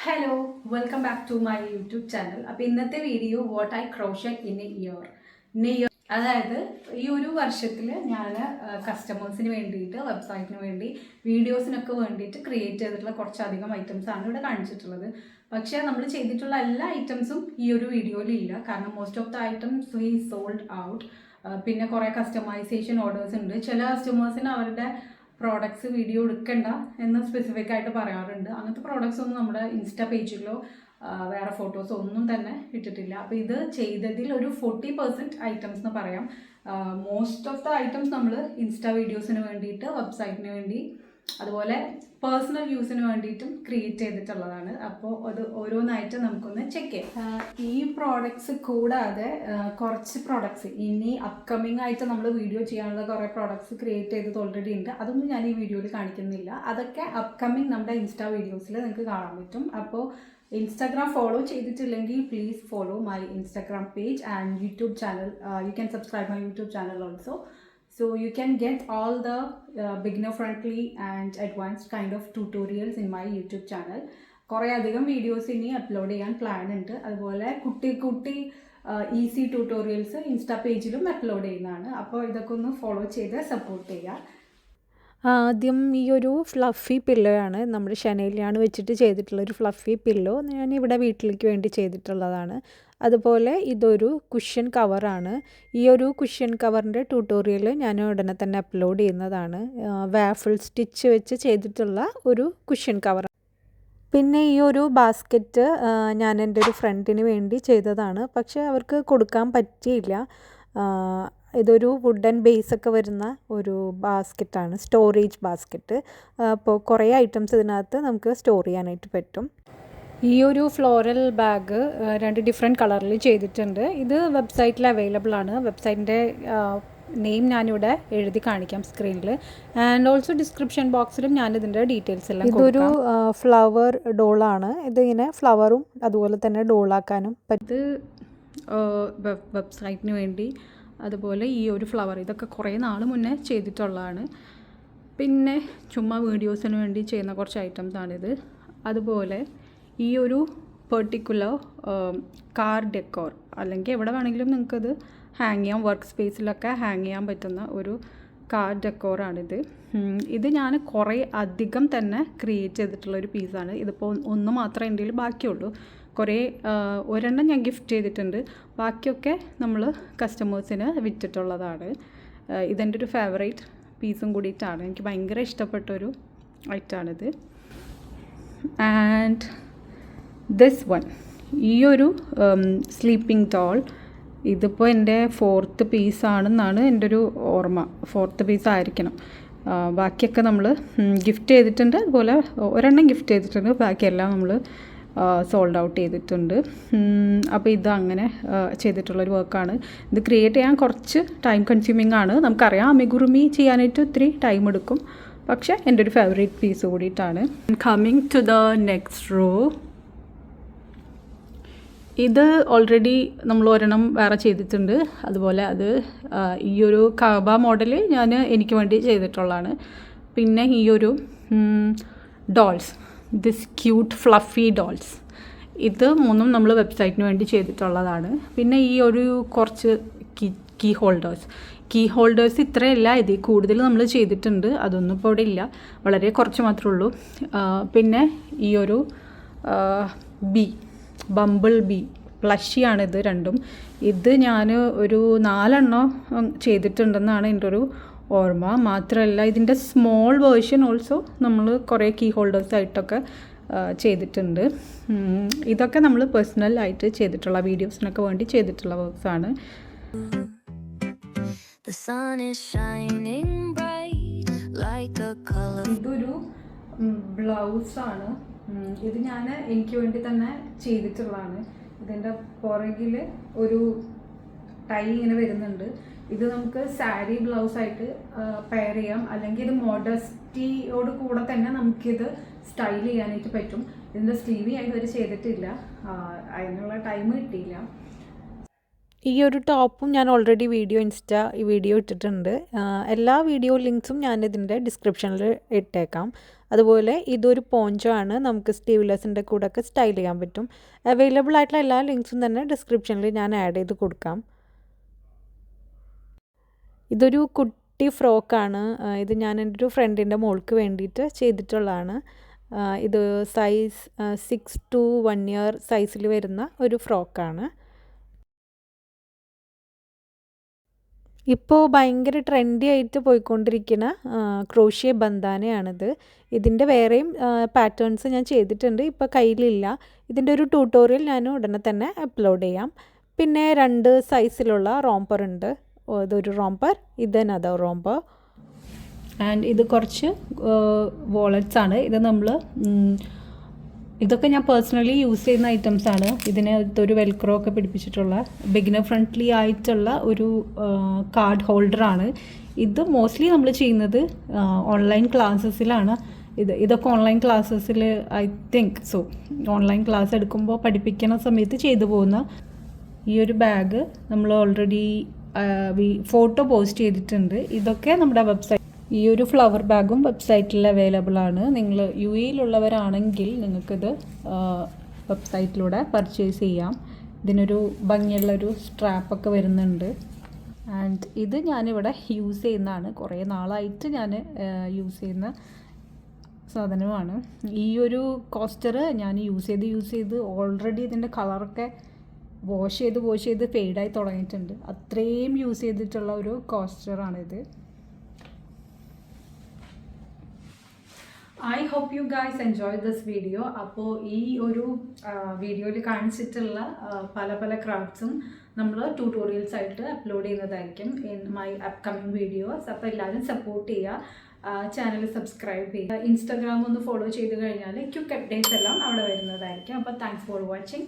Hello welcome back to my YouTube channel. അപ്പോൾ ഇന്നത്തെ video what I crochet in a year അതായത് ഈ ഒരു വർഷത്തിൽ ഞാൻ കസ്റ്റമേഴ്സിന് വേണ്ടിയിട്ട് വെബ്സൈറ്റിന് വേണ്ടി വീഡിയോസിനൊക്കെ വേണ്ടിയിട്ട് ക്രിയേറ്റ് ചെയ്തിട്ടുള്ള കുറച്ചധികം ഐറ്റംസ് ആണ് ഇവിടെ കാണിച്ചിട്ടുള്ളത്. പക്ഷേ നമ്മൾ ചെയ്തിട്ടുള്ള എല്ലാ ഐറ്റംസും ഈ ഒരു വീഡിയോയിൽ ഇല്ല, കാരണം most of the items we sold out. പിന്നെ കുറേ കസ്റ്റമൈസേഷൻ ഓർഡേഴ്സ് ഉണ്ട്. ചില കസ്റ്റമേഴ്സിന് അവരുടെ പ്രോഡക്ട്സ് വീഡിയോ എടുക്കണ്ട എന്ന് സ്പെസിഫിക് ആയിട്ട് പറയാറുണ്ട്. അങ്ങനത്തെ പ്രോഡക്ട്സ് ഒന്നും നമ്മുടെ ഇൻസ്റ്റാ പേജിലോ വേറെ ഫോട്ടോസോ ഒന്നും തന്നെ ഇട്ടിട്ടില്ല. അപ്പോൾ ഇത് ചെയ്തതിൽ ഒരു 40% ഐറ്റംസ് എന്ന് പറയാം. മോസ്റ്റ് ഓഫ് ദ ഐറ്റംസ് നമ്മൾ ഇൻസ്റ്റാ വീഡിയോസിന് വേണ്ടിയിട്ട്, വെബ്സൈറ്റിന് വേണ്ടി, അതുപോലെ പേഴ്സണൽ യൂസിന് വേണ്ടിയിട്ടും ക്രിയേറ്റ് ചെയ്തിട്ടുള്ളതാണ്. അപ്പോൾ അത് ഓരോന്നായിട്ട് നമുക്കൊന്ന് ചെക്ക് ചെയ്യാം. ഈ പ്രോഡക്ട്സ് കൂടാതെ കുറച്ച് പ്രോഡക്ട്സ് ഇനി അപ്കമിങ് ആയിട്ട് നമ്മൾ വീഡിയോ ചെയ്യാനുള്ള കുറേ പ്രോഡക്ട്സ് ക്രിയേറ്റ് ചെയ്തത് ഓൾറെഡി ഉണ്ട്. അതൊന്നും ഞാൻ ഈ വീഡിയോയിൽ കാണിക്കുന്നില്ല. അതൊക്കെ അപ്കമിങ് നമ്മുടെ ഇൻസ്റ്റാ വീഡിയോസിൽ നിങ്ങൾക്ക് കാണാൻ പറ്റും. അപ്പോൾ ഇൻസ്റ്റാഗ്രാം ഫോളോ ചെയ്തിട്ടില്ലെങ്കിൽ please follow my Instagram page and YouTube channel. You can subscribe my YouTube channel also. So you can get all the beginner friendly and advanced kind of tutorials in my YouTube channel. കുറേ അധികം videos ഇനി upload ചെയ്യാൻ plan ഉണ്ട്. അതുപോലെ കുട്ടി easy tutorials insta പേജിലും upload ചെയ്യുന്നതാണ്. അപ്പോൾ ഇതൊക്കെ ഒന്ന് ഫോളോ ചെയ്ത് സപ്പോർട്ട് ചെയ്യുക. ആദ്യം ഈ ഒരു ഫ്ലഫി പില്ലോയാണ് നമ്മുടെ ഷനയിലാണ് വെച്ചിട്ട് ചെയ്തിട്ടുള്ളൊരു ഫ്ലഫി പില്ലോ. ഞാൻ ഇവിടെ വീട്ടിലേക്ക് വേണ്ടി ചെയ്തിട്ടുള്ളതാണ്. അതുപോലെ ഇതൊരു കുഷ്യൻ കവറാണ്. ഈ ഒരു കുഷ്യൻ കവറിൻ്റെ ട്യൂട്ടോറിയൽ ഞാൻ ഉടനെ തന്നെ അപ്ലോഡ് ചെയ്യുന്നതാണ്. വാഫിൾ സ്റ്റിച്ച് വെച്ച് ചെയ്തിട്ടുള്ള ഒരു കുഷ്യൻ കവർ. പിന്നെ ഈ ഒരു ബാസ്ക്കറ്റ് ഞാൻ എൻ്റെ ഒരു ഫ്രണ്ടിന് വേണ്ടി ചെയ്തതാണ്. പക്ഷേ അവർക്ക് കൊടുക്കാൻ പറ്റിയില്ല. ഇതൊരു വുഡൻ ബേസൊക്കെ വരുന്ന ഒരു ബാസ്ക്കറ്റാണ്, സ്റ്റോറേജ് ബാസ്ക്കറ്റ്. അപ്പോൾ കുറേ ഐറ്റംസ് ഇതിനകത്ത് നമുക്ക് സ്റ്റോർ ചെയ്യാനായിട്ട് പറ്റും. ഈ ഒരു ഫ്ലോറൽ ബാഗ് 2 ഡിഫറെൻറ്റ് കളറിൽ ചെയ്തിട്ടുണ്ട്. ഇത് വെബ്സൈറ്റിൽ അവൈലബിൾ ആണ്. വെബ്സൈറ്റിൻ്റെ നെയിം ഞാനിവിടെ എഴുതി കാണിക്കാം സ്ക്രീനിൽ. ആൻഡ് ഓൾസോ ഡിസ്ക്രിപ്ഷൻ ബോക്സിലും ഞാനിതിൻ്റെ ഡീറ്റെയിൽസ് എല്ലാം കൊടുക്കാം. ഇതൊരു ഫ്ലവർ ഡോളാണ്. ഇതിങ്ങനെ ഫ്ലവറും അതുപോലെ തന്നെ ഡോളാക്കാനും പറ്റും. വെബ്സൈറ്റിന് വേണ്ടി, അതുപോലെ ഈ ഒരു ഫ്ലവർ, ഇതൊക്കെ കുറേ നാൾ മുന്നേ ചെയ്തിട്ടുള്ളതാണ്. പിന്നെ ചുമ്മാ വീഡിയോസിന് വേണ്ടി ചെയ്യുന്ന കുറച്ച് ഐറ്റംസാണിത്. അതുപോലെ ഈ ഒരു പെർട്ടിക്കുലർ കാർ ഡെക്കോർ, അല്ലെങ്കിൽ എവിടെ വേണമെങ്കിലും നിങ്ങൾക്കത് ഹാങ് ചെയ്യാം, വർക്ക് സ്പേസിലൊക്കെ ഹാങ് ചെയ്യാൻ പറ്റുന്ന ഒരു കാർ ഡെക്കോറാണിത്. ഇത് ഞാൻ കുറേ അധികം തന്നെ ക്രിയേറ്റ് ചെയ്തിട്ടുള്ളൊരു പീസാണ്. ഇതിപ്പോൾ ഒന്ന് മാത്രമേ എൻ്റെ കയ്യിൽ ബാക്കിയുള്ളൂ. ഒരെണ്ണം ഞാൻ ഗിഫ്റ്റ് ചെയ്തിട്ടുണ്ട്. ബാക്കിയൊക്കെ നമ്മൾ കസ്റ്റമേഴ്സിന് വിറ്റിട്ടുള്ളതാണ്. ഇതെൻ്റെ ഒരു ഫേവറേറ്റ് പീസും കൂടിയിട്ടാണ്. എനിക്ക് ഭയങ്കര ഇഷ്ടപ്പെട്ടൊരു ഐറ്റമാണിത്. ആൻഡ് ദിസ് വൺ, ഈ ഒരു സ്ലീപ്പിംഗ് ഡോൾ, ഇതിപ്പോൾ എൻ്റെ 4th പീസാണെന്നാണ് എൻ്റെ ഒരു ഓർമ്മ. 4th പീസായിരിക്കണം. ബാക്കിയൊക്കെ നമ്മൾ ഗിഫ്റ്റ് ചെയ്തിട്ടുണ്ട്. അതുപോലെ ഒരെണ്ണം ഗിഫ്റ്റ് ചെയ്തിട്ടുണ്ട്. ബാക്കിയെല്ലാം നമ്മൾ സോൾഡ് ഔട്ട് ചെയ്തിട്ടുണ്ട്. അപ്പോൾ ഇത് അങ്ങനെ ചെയ്തിട്ടുള്ളൊരു വർക്കാണ്. ഇത് ക്രിയേറ്റ് ചെയ്യാൻ കുറച്ച് ടൈം കൺസ്യൂമിംഗ് ആണ്. നമുക്കറിയാം അമിഗുറുമി ചെയ്യാനായിട്ട് ഒത്തിരി ടൈം എടുക്കും. പക്ഷേ എൻ്റെ ഒരു ഫേവറേറ്റ് പീസ് കൂടിയിട്ടാണ്. Coming to the next row, ഇത് ഓൾറെഡി നമ്മൾ ഒരെണ്ണം വേറെ ചെയ്തിട്ടുണ്ട്. അതുപോലെ അത് ഈ ഒരു കബ മോഡൽ ഞാൻ എനിക്ക് വേണ്ടി ചെയ്തിട്ടുള്ളതാണ്. പിന്നെ ഈ ഒരു dolls, this cute fluffy dolls, ഇത് 3ഉം നമ്മൾ വെബ്സൈറ്റിന് വേണ്ടി ചെയ്തിട്ടുള്ളതാണ്. പിന്നെ ഈ ഒരു കുറച്ച് കീ ഹോൾഡേഴ്സ് ഇത്രയല്ല, ഇതിൽ കൂടുതൽ നമ്മൾ ചെയ്തിട്ടുണ്ട്. അതൊന്നും ഇപ്പോൾ ഇവിടെ ഇല്ല, വളരെ കുറച്ച് മാത്രമേ ഉള്ളൂ. പിന്നെ ഈ ഒരു ബംബിൾ ബി പ്ലഷിയാണിത് രണ്ടും. ഇത് ഞാൻ ഒരു 4 എണ്ണം ചെയ്തിട്ടുണ്ടെന്നാണ് എൻ്റെ ഒരു ഓർമ്മ. മാത്രമല്ല ഇതിൻ്റെ സ്മോൾ വേർഷൻ ഓൾസോ നമ്മൾ കുറേ കീ ഹോൾഡേഴ്സായിട്ടൊക്കെ ചെയ്തിട്ടുണ്ട്. ഇതൊക്കെ നമ്മൾ പേഴ്സണലായിട്ട് ചെയ്തിട്ടുള്ള വീഡിയോസിനൊക്കെ വേണ്ടി ചെയ്തിട്ടുള്ള വർക്ക്സാണ്. ഇതൊരു ബ്ലൗസാണ്. ഇത് ഞാൻ എനിക്ക് വേണ്ടി തന്നെ ചെയ്തിട്ടുള്ളതാണ്. ഇതിൻ്റെ പുറകിൽ ഒരു ടൈ ഇങ്ങനെ വരുന്നുണ്ട്. ഇത് നമുക്ക് സാരി ബ്ലൗസായിട്ട് പെയർ ചെയ്യാം, അല്ലെങ്കിൽ ഇത് മോഡസ്റ്റിയോട് കൂടെ തന്നെ നമുക്കിത് സ്റ്റൈൽ ചെയ്യാനായിട്ട് പറ്റും. ഇതിൻ്റെ സ്ലീവ് ഞാൻ ഇതുവരെ ചെയ്തിട്ടില്ല, അതിനുള്ള ടൈം കിട്ടിയില്ല. ഈ ഒരു ടോപ്പും ഞാൻ ഓൾറെഡി വീഡിയോ ഇട്ടിട്ടുണ്ട്. എല്ലാ വീഡിയോ ലിങ്ക്സും ഞാൻ ഇതിൻ്റെ ഡിസ്ക്രിപ്ഷനിൽ ഇട്ടേക്കാം. അതുപോലെ ഇതൊരു പോഞ്ചോ ആണ്, നമുക്ക് സ്ലീവ്ലെസ്സിൻ്റെ കൂടെയൊക്കെ സ്റ്റൈൽ ചെയ്യാൻ പറ്റും. അവൈലബിൾ ആയിട്ടുള്ള എല്ലാ ലിങ്ക്സും തന്നെ ഡിസ്ക്രിപ്ഷനിൽ ഞാൻ ആഡ് ചെയ്ത് കൊടുക്കാം. ഇതൊരു കുട്ടി ഫ്രോക്കാണ്. ഇത് ഞാൻ എൻ്റെ ഒരു ഫ്രണ്ടിൻ്റെ മോൾക്ക് വേണ്ടിയിട്ട് ചെയ്തിട്ടുള്ളതാണ്. ഇത് സൈസ് 6 to 1 year സൈസിൽ വരുന്ന ഒരു ഫ്രോക്കാണ്. ഇപ്പോൾ ഭയങ്കര ട്രെൻഡി ആയിട്ട് പോയിക്കൊണ്ടിരിക്കുന്ന ക്രോഷ്യ ബന്ധാനയാണിത്. ഇതിൻ്റെ വേറെയും പാറ്റേൺസ് ഞാൻ ചെയ്തിട്ടുണ്ട്, ഇപ്പോൾ കയ്യിലില്ല. ഇതിൻ്റെ ഒരു ട്യൂട്ടോറിയൽ ഞാൻ ഉടനെ തന്നെ അപ്ലോഡ് ചെയ്യാം. പിന്നെ 2 സൈസിലുള്ള റോംപർ ഉണ്ട്. ഇതൊരു റോംപർ, ഇത് അനദർ റോംപർ. ആൻഡ് ഇത് കുറച്ച് വാളറ്റ്സ് ആണ്. ഇത് നമ്മൾ ഇതൊക്കെ ഞാൻ പേഴ്സണലി യൂസ് ചെയ്യുന്ന ഐറ്റംസ് ആണ്. ഇതിനകത്തൊരു വെൽക്രോ ഒക്കെ പിടിപ്പിച്ചിട്ടുള്ള ബിഗിനർ ഫ്രണ്ട്ലി ആയിട്ടുള്ള ഒരു കാർഡ് ഹോൾഡറാണ്. ഇത് മോസ്റ്റ്ലി നമ്മൾ ചെയ്യുന്നത് ഓൺലൈൻ ക്ലാസ്സസിലാണ്. ഇതൊക്കെ ഓൺലൈൻ ക്ലാസ്സസിൽ I think so online class എടുക്കുമ്പോൾ പഠിപ്പിക്കുന്ന സമയത്ത് ചെയ്തു പോകുന്ന ഈ ഒരു ബാഗ് നമ്മൾ ഓൾറെഡി ഫോട്ടോ പോസ്റ്റ് ചെയ്തിട്ടുണ്ട്. ഇതൊക്കെ നമ്മുടെ വെബ്സൈറ്റ്, ഈ ഒരു ഫ്ലവർ ബാഗും വെബ്സൈറ്റിൽ അവൈലബിൾ ആണ്. നിങ്ങൾ UAE-യിലുള്ളവരാണെങ്കിൽ നിങ്ങൾക്കിത് വെബ്സൈറ്റിലൂടെ പർച്ചേസ് ചെയ്യാം. ഇതിനൊരു ഭംഗിയുള്ളൊരു സ്ട്രാപ്പൊക്കെ വരുന്നുണ്ട്. ആൻഡ് ഇത് ഞാനിവിടെ യൂസ് ചെയ്യുന്നതാണ്, കുറേ നാളായിട്ട് ഞാൻ യൂസ് ചെയ്യുന്ന സാധനമാണ്. ഈ ഒരു കോസ്റ്റർ ഞാൻ യൂസ് ചെയ്ത് ഓൾറെഡി ഇതിൻ്റെ കളറൊക്കെ വാഷ് ചെയ്ത് ഫെയ്ഡായി തുടങ്ങിയിട്ടുണ്ട്. അത്രയും യൂസ് ചെയ്തിട്ടുള്ള ഒരു കോസ്റ്ററാണിത്. I hope you guys enjoy this video. അപ്പോൾ ഈ ഒരു വീഡിയോയിൽ കാണിച്ചിട്ടുള്ള പല ക്രാഫ്റ്റ്സും നമ്മൾ ട്യൂട്ടോറിയൽസ് ആയിട്ട് അപ്ലോഡ് ചെയ്യുന്നതായിരിക്കും ഇൻ മൈ അപ്കമിങ് വീഡിയോസ്. അപ്പോൾ എല്ലാവരും സപ്പോർട്ട് ചെയ്യുക, ചാനൽ സബ്സ്ക്രൈബ് ചെയ്യുക, ഇൻസ്റ്റാഗ്രാം ഒന്ന് ഫോളോ ചെയ്ത് കഴിഞ്ഞാൽ ക്വിക്ക് അപ്ഡേറ്റ്സ് എല്ലാം അവിടെ വരുന്നതായിരിക്കും. അപ്പോൾ താങ്ക്സ് ഫോർ വാച്ചിങ്.